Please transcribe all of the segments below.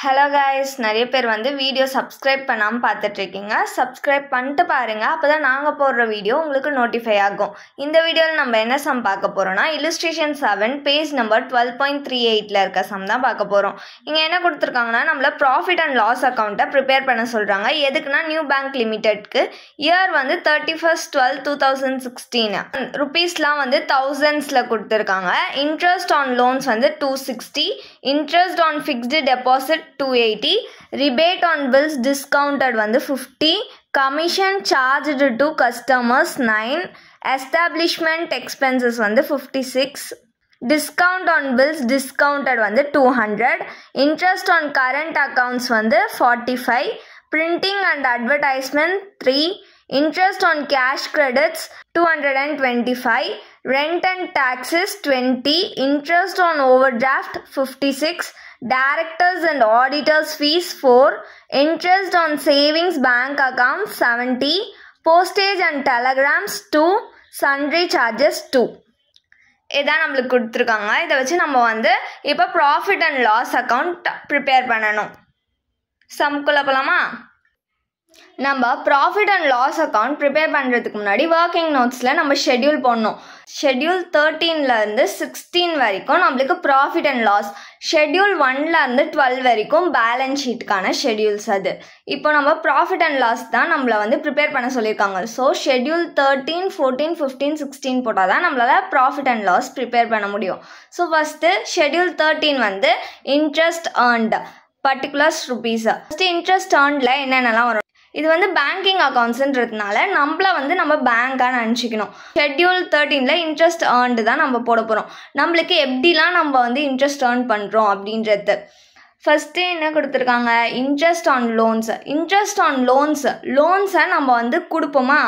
Hello guys, நிறைய பேர் வந்து வீடியோ சப்ஸ்கிரைப் பண்ணாம பார்த்துட்டு இருக்கீங்க. சப்ஸ்கிரைப் பண்ணிட்டு பாருங்க. அப்பதான் நாங்க போடுற வீடியோ உங்களுக்கு நோட்டிஃபை ஆகும். இந்த வீடியோல நம்ம என்ன சம் பார்க்க போறோம்னா illustration 7 பேஜ் நம்பர் 12.38ல இருக்க சம் தான் பார்க்க போறோம். இங்க என்ன கொடுத்திருக்காங்கன்னா நம்மள profit and loss account prepare பண்ண சொல்றாங்க. எதுக்குன்னா நியூ பேங்க் லிமிடெட்க்கு இயர் வந்து 31/12/2016 ரூபீஸ்லாம் வந்து thousandsல கொடுத்திருக்காங்க. இன்ட்ரெஸ்ட் ஆன் லோன்ஸ் வந்து 260, interest on fixed deposit 280, rebate on bills discounted வந்து 50, commission charged to customers 9, establishment expenses வந்து 56, discount on bills discounted வந்து 200, interest on current accounts வந்து 45, printing and advertisement 3, interest on cash credits 225, rent and taxes 20, interest on overdraft 56, directors and auditors fees 4, interest on savings bank accounts 70, postage and telegrams 2, sundry charges 2. இதான் நம்மளுக்கு கொடுத்துருக்காங்க. இதை வச்சு நம்ம வந்து இப்போ profit and loss account prepare பண்ணணும். சம்குள்ள போலாமா? நம்ம profit and loss account prepare பண்ணுறதுக்கு முன்னாடி ஒர்க்கிங் நோட்ஸில் நம்ம ஷெட்யூல் போடணும். ஷெட்யூல் 13லேருந்து 16 வரைக்கும் நம்மளுக்கு ப்ராஃபிட் அண்ட் லாஸ், ஷெட்யூல் 1லேருந்து 12 வரைக்கும் பேலன்ஸ் ஷீட்டுக்கான ஷெட்யூல்ஸ். அது இப்போ நம்ம ப்ராஃபிட் அண்ட் லாஸ் தான் நம்மளை வந்து ப்ரிப்பேர் பண்ண சொல்லியிருக்காங்க. ஸோ ஷெட்யூல் 13, 14, 15, 16 போட்டால் தான் நம்மளால் ப்ராஃபிட் அண்ட் லாஸ் ப்ரிப்பேர் பண்ண முடியும். ஸோ ஃபஸ்ட்டு ஷெட்யூல் 13 வந்து interest earned particulars rupees. First interest ஏர்ன்டில் என்னென்னலாம் வரும்? இது வந்து பேங்கிங் அக்கௌண்ட்ஸுன்றதுனால நம்மளை வந்து நம்ம பேங்காக நினச்சிக்கணும். ஷெட்யூல் 13ல் இன்ட்ரெஸ்ட் ஏர்ன்டு தான் நம்ம போட போகிறோம். நம்மளுக்கு எப்படிலாம் நம்ம வந்து இன்ட்ரெஸ்ட் ஏர்ன் பண்ணுறோம் அப்படின்றது. ஃபஸ்ட்டு என்ன கொடுத்துருக்காங்க? Interest on loans. Interest on லோன்ஸை நம்ம வந்து கொடுப்போமா,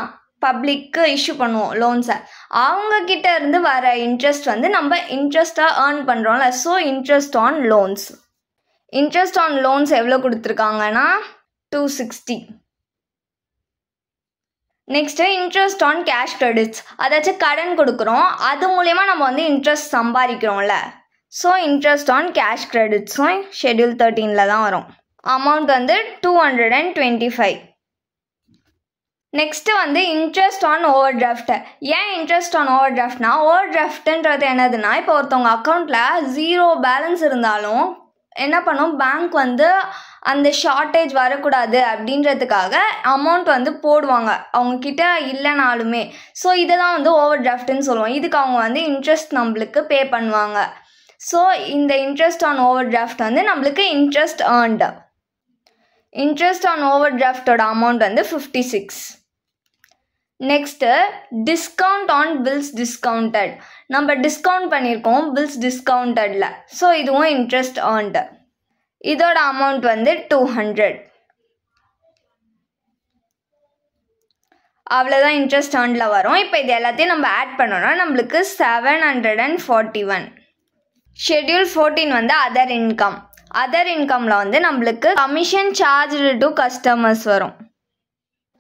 பப்ளிக்கு இஷ்யூ பண்ணுவோம் லோன்ஸை. அவங்கக்கிட்ட இருந்து வர இன்ட்ரெஸ்ட் வந்து நம்ம இன்ட்ரெஸ்ட்டாக ஏர்ன் பண்ணுறோம்ல. So interest on loans. Interest on loans எவ்வளோ கொடுத்துருக்காங்கன்னா 260. Next interest on cash credits, அதாச்சும் கடன் கொடுக்குறோம், அது மூலயமா நம்ம வந்து இன்ட்ரெஸ்ட் சம்பாதிக்கிறோம்ல. ஸோ இன்ட்ரெஸ்ட் ஆன் கேஷ் கிரெடிட்ஸும் ஷெட்யூல் 13ல் தான் வரும். அமௌண்ட் வந்து 225. நெக்ஸ்ட்டு வந்து இன்ட்ரெஸ்ட் ஆன் ஓவர் டிராஃப்ட். ஏன் இன்ட்ரெஸ்ட் ஆன் ஓவர் டிராஃப்ட்னா, ஓவர் டிராஃப்ட்ன்றது என்னதுன்னா, இப்போ ஒருத்தவங்க அக்கௌண்ட்டில் 0 பேலன்ஸ் இருந்தாலும் என்ன பண்ணும், பேங்க் வந்து அந்த ஷார்ட்டேஜ் வரக்கூடாது அப்படின்றதுக்காக அமௌண்ட் வந்து போடுவாங்க அவங்கக்கிட்ட இல்லைனாலுமே. ஸோ இதை தான் வந்து ஓவர் டிராஃப்ட்னு சொல்லுவோம். இதுக்கு அவங்க வந்து இன்ட்ரெஸ்ட் நம்மளுக்கு பே பண்ணுவாங்க. ஸோ இந்த இன்ட்ரெஸ்ட் ஆன் ஓவர் டிராஃப்ட் வந்து நம்மளுக்கு இன்ட்ரெஸ்ட் ஏர்ன்டு. இன்ட்ரெஸ்ட் ஆன் ஓவர் டிராஃப்டோட அமௌண்ட் வந்து 56. Next discount on bills discounted. நம்ம டிஸ்கவுண்ட் பண்ணியிருக்கோம் பில்ஸ் டிஸ்கவுண்டடில். ஸோ இதுவும் இன்ட்ரெஸ்ட் ஏர்ன்டு. இதோட அமௌண்ட் வந்து 200. அவ்வளோதான் இன்ட்ரெஸ்ட் ஏர்ன்டில் வரும். இப்போ இது எல்லாத்தையும் நம்ம ஆட் பண்ணோன்னா நம்மளுக்கு 741. ஷெட்யூல் 14 வந்து அதர் இன்கம். அதர் இன்கமில் வந்து நம்மளுக்கு கமிஷன் சார்ஜ்டு டு கஸ்டமர்ஸ் வரும்.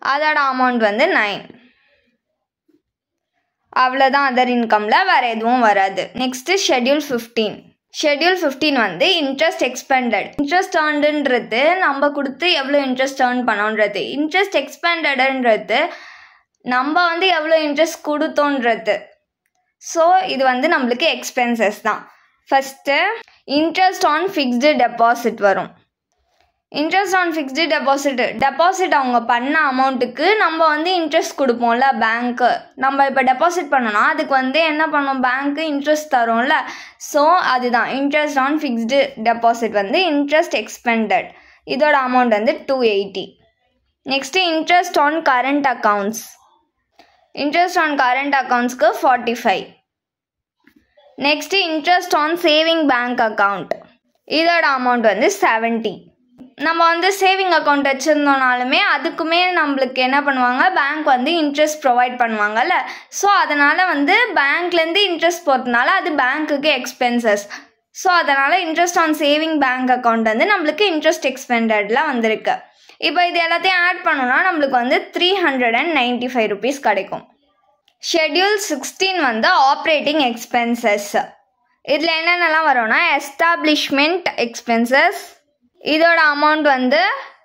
அதோட அமௌண்ட் வந்து 9. அவ்வளோதான் அதர் இன்கமில், வேறு எதுவும் வராது. Next schedule 15. ஷெட்யூல் 15 வந்து இன்ட்ரெஸ்ட் எக்ஸ்பெண்டட். இன்ட்ரெஸ்ட் ஏர்ன்டுன்றது நம்ம கொடுத்து எவ்வளோ இன்ட்ரெஸ்ட் ஏர்ன் பண்ணோன்றது. இன்ட்ரெஸ்ட் எக்ஸ்பெண்டடுன்றது நம்ம வந்து எவ்வளோ இன்ட்ரெஸ்ட் கொடுத்தோன்றது. ஸோ இது வந்து நம்மளுக்கு எக்ஸ்பென்சஸ் தான். First interest on fixed deposit வரும். இன்ட்ரெஸ்ட் ஆன் ஃபிக்ஸ்டு டெபாசிட் அவங்க பண்ண அமௌண்ட்டுக்கு நம்ம வந்து இன்ட்ரெஸ்ட் கொடுப்போம்ல பேங்க்கு. நம்ம இப்போ டெபாசிட் பண்ணோன்னா அதுக்கு வந்து என்ன பண்ணோம், பேங்க்கு இன்ட்ரெஸ்ட் தரோம்ல. ஸோ அதுதான் இன்ட்ரெஸ்ட் ஆன் ஃபிக்ஸ்டு டெபாசிட் வந்து இன்ட்ரெஸ்ட் எக்ஸ்பெண்டட். இதோட அமௌண்ட் வந்து 280. Next interest on current accounts. Interest on current அக்கௌண்ட்ஸ்க்கு 45. Next interest on saving bank account. இதோட அமௌண்ட் வந்து 70. நம்ம வந்து சேவிங் அக்கௌண்ட் வச்சுருந்தோனாலுமே அதுக்குமே நம்மளுக்கு என்ன பண்ணுவாங்க, பேங்க் வந்து இன்ட்ரெஸ்ட் ப்ரொவைட் பண்ணுவாங்கல்ல. ஸோ அதனால் வந்து பேங்க்லேருந்து இன்ட்ரெஸ்ட் போகிறதுனால அது பேங்க்குக்கு எக்ஸ்பென்சஸ். ஸோ அதனால் interest on saving bank account வந்து நம்மளுக்கு இன்ட்ரெஸ்ட் எக்ஸ்பெண்டடில் வந்திருக்கு. இப்போ இது எல்லாத்தையும் ஆட் பண்ணோன்னா நம்மளுக்கு வந்து 395 ருபீஸ் கிடைக்கும். ஷெட்யூல் 16 வந்து ஆப்ரேட்டிங் எக்ஸ்பென்சஸ். இதில் என்னென்னலாம் வரும்னா எஸ்டாப்ளிஷ்மெண்ட் எக்ஸ்பென்சஸ், இதோட அமௌண்ட் வந்து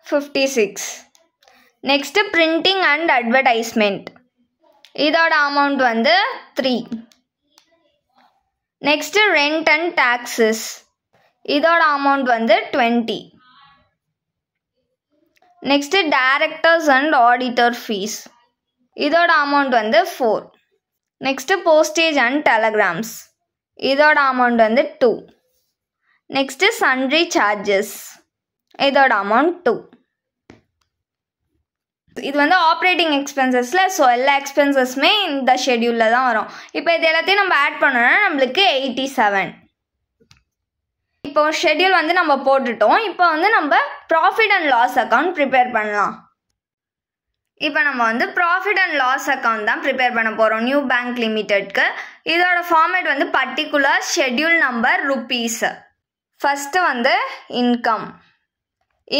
56. நெக்ஸ்ட்டு பிரிண்டிங் அண்ட் அட்வர்டைஸ்மெண்ட், இதோட அமௌண்ட் வந்து 3. நெக்ஸ்ட்டு ரெண்ட் அண்ட் டாக்ஸஸ், இதோட அமௌண்ட் வந்து 20. Next directors and auditor fees, இதோட அமௌண்ட் வந்து 4. நெக்ஸ்ட்டு போஸ்டேஜ் அண்ட் டெலகிராம்ஸ், இதோட அமௌண்ட் வந்து 2. நெக்ஸ்ட்டு சன்ட்ரி சார்ஜஸ், இதோட அமௌண்ட் 2. இது வந்து ஆப்ரேட்டிங் எக்ஸ்பென்சஸில். ஸோ எல்லா எக்ஸ்பென்சஸுமே இந்த ஷெட்யூலில் தான் வரும். இப்போ இது எல்லாத்தையும் நம்ம ஆட் பண்ணோன்னா நம்மளுக்கு 87. இப்போ ஷெட்யூல் வந்து நம்ம போட்டுட்டோம். இப்போ வந்து நம்ம profit and loss account prepare பண்ணலாம். இப்போ நம்ம வந்து ப்ராஃபிட் அண்ட் லாஸ் அக்கௌண்ட் தான் ப்ரிப்பேர் பண்ண போகிறோம் நியூ பேங்க் லிமிடெட்க்கு. இதோட ஃபார்மேட் வந்து particular schedule number rupees. First வந்து இன்கம்,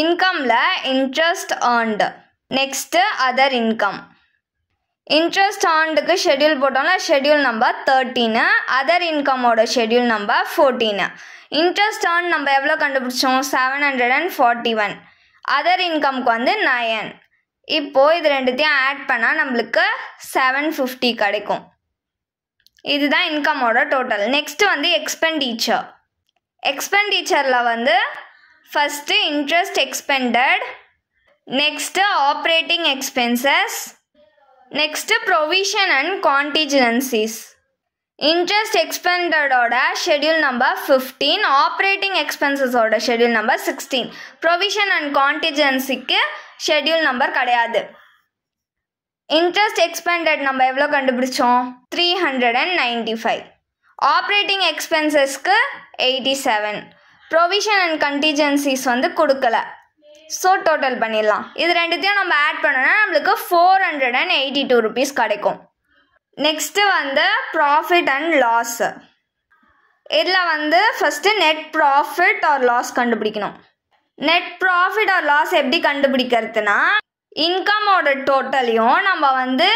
இன்கமில் interest earned, next other income. Interest ஏர்ன்டுக்கு ஷெட்யூல் போட்டோம்னா ஷெட்யூல் நம்பர் 13, அதர் இன்கமோட ஷெட்யூல் நம்பர் 14. இன்ட்ரெஸ்ட் ஏர்ன் நம்ம எவ்வளோ கண்டுபிடிச்சோம்? 741. அதர் இன்கம்க்கு வந்து 9. இப்போது இது ரெண்டுத்தையும் ஆட் பண்ணால் நம்மளுக்கு 750 கிடைக்கும். இதுதான் இன்கமோட டோட்டல். நெக்ஸ்ட்டு வந்து எக்ஸ்பெண்டிச்சர். எக்ஸ்பெண்டிச்சரில் வந்து first interest expended, next operating expenses, next provision and contingencies. Interest எக்ஸ்பெண்டடோட ஷெட்யூல் நம்பர் 15, ஆப்ரேட்டிங் எக்ஸ்பென்சஸோட ஷெட்யூல் நம்பர் 16. ப்ரொவிஷன் அண்ட் கான்டிஜென்சிக்கு ஷெட்யூல் நம்பர் கிடையாது. இன்ட்ரெஸ்ட் எக்ஸ்பெண்டட் நம்ம எவ்வளோ கண்டுபிடிச்சோம்? 395. ஆப்ரேட்டிங் எக்ஸ்பென்சஸ்க்கு 87. ப்ரொவிஷன் அண்ட் கண்டிஜென்சிஸ் வந்து கொடுக்கல. ஸோ டோட்டல் பண்ணிடலாம். இது ரெண்டுத்தையும் நம்ம ஆட் பண்ணோன்னா நம்மளுக்கு 482 rupees கிடைக்கும். நெக்ஸ்ட்டு வந்து ப்ராஃபிட் அண்ட் லாஸ். இதில் வந்து first net profit or loss கண்டுபிடிக்கணும். நெட் ப்ராஃபிட் ஆர் லாஸ் எப்படி கண்டுபிடிக்கிறதுனா, இன்கமோட டோட்டலையும் நம்ம வந்து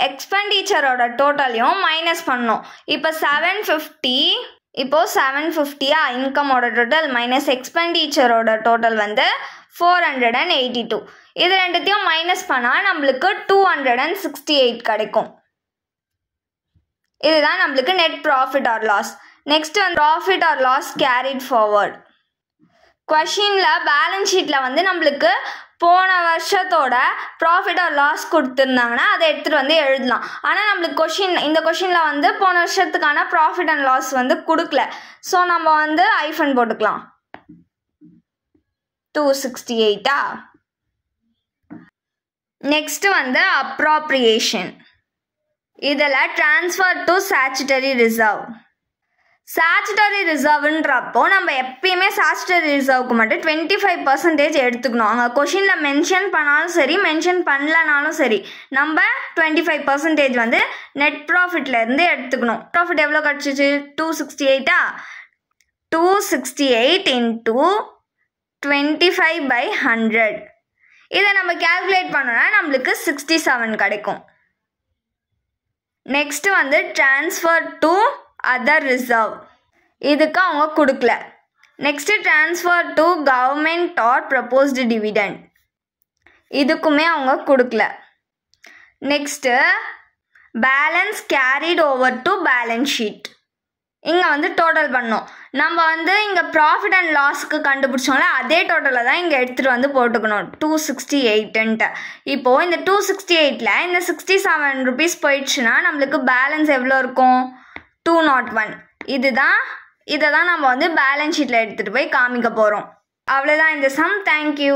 எக்ஸ்பெண்டிச்சரோட டோட்டலையும் மைனஸ் பண்ணணும். இப்போ 750 இன்கமோட டோட்டல் மைனஸ் எக்ஸ்பெண்டிச்சரோட டோட்டல் வந்து 482. இது ரெண்டுத்தையும் மைனஸ் பண்ணால் நம்மளுக்கு 268 கிடைக்கும். இதுதான் நம்மளுக்கு net profit or loss. Next வந்து profit or loss carried forward. கொஷினில் பேலன்ஸ் ஷீட்டில் வந்து நம்மளுக்கு போன வருஷத்தோட ப்ராஃபிட் ஆர் லாஸ் கொடுத்துருந்தாங்கன்னா அதை எடுத்துகிட்டு வந்து எழுதலாம். ஆனால் நம்மளுக்கு இந்த கொஷினில் வந்து போன வருஷத்துக்கான ப்ராஃபிட் அண்ட் லாஸ் வந்து கொடுக்கல. ஸோ நம்ம வந்து ஐஃபன் போட்டுக்கலாம். 268. நெக்ஸ்ட் வந்து அப்ராப்ரியேஷன். இதில் transfer to statutory reserve. Statutory ரிசர்வ்ன்றப்போ நம்ம எப்பயுமே ஸ்டாச்சுட்டரி ரிசர்வுக்கு மட்டும் 25% எடுத்துக்கணும். அங்கே கொஷினில் மென்ஷன் பண்ணாலும் சரி, மென்ஷன் பண்ணலனாலும் சரி, நம்ம 25% வந்து நெட் ப்ராஃபிட்லேருந்து எடுத்துக்கணும். ப்ராஃபிட் எவ்வளோ கிடச்சிச்சு? 268. 268 இன்ட்டு 25/100. இதை நம்ம கேல்குலேட் பண்ணோன்னா நம்மளுக்கு 67 கிடைக்கும். நெக்ஸ்ட் வந்து ட்ரான்ஸ்ஃபர் டு அதர் ரிசர்வ். இதுக்கு அவங்க கொடுக்கல. Next transfer to government or proposed dividend. இதுக்குமே அவங்க கொடுக்கல. Next balance carried over to balance sheet. இங்கே வந்து டோட்டல் பண்ணோம். நம்ம வந்து இங்கே ப்ராஃபிட் அண்ட் லாஸ்க்கு கண்டுபிடிச்சோம்ல, அதே டோட்டலை தான் இங்கே எடுத்துகிட்டு வந்து போட்டுக்கணும். 268. இப்போது இந்த 268ல் இந்த 67 rupees போயிடுச்சுன்னா நம்மளுக்கு பேலன்ஸ் எவ்வளோ இருக்கும்? 201. இதை தான் நம்ம வந்து பேலன்ஸ் ஷீட்டில் எடுத்துகிட்டு போய் காமிக்க போகிறோம். அவ்வளோதான் இந்த சம். தேங்க்யூ.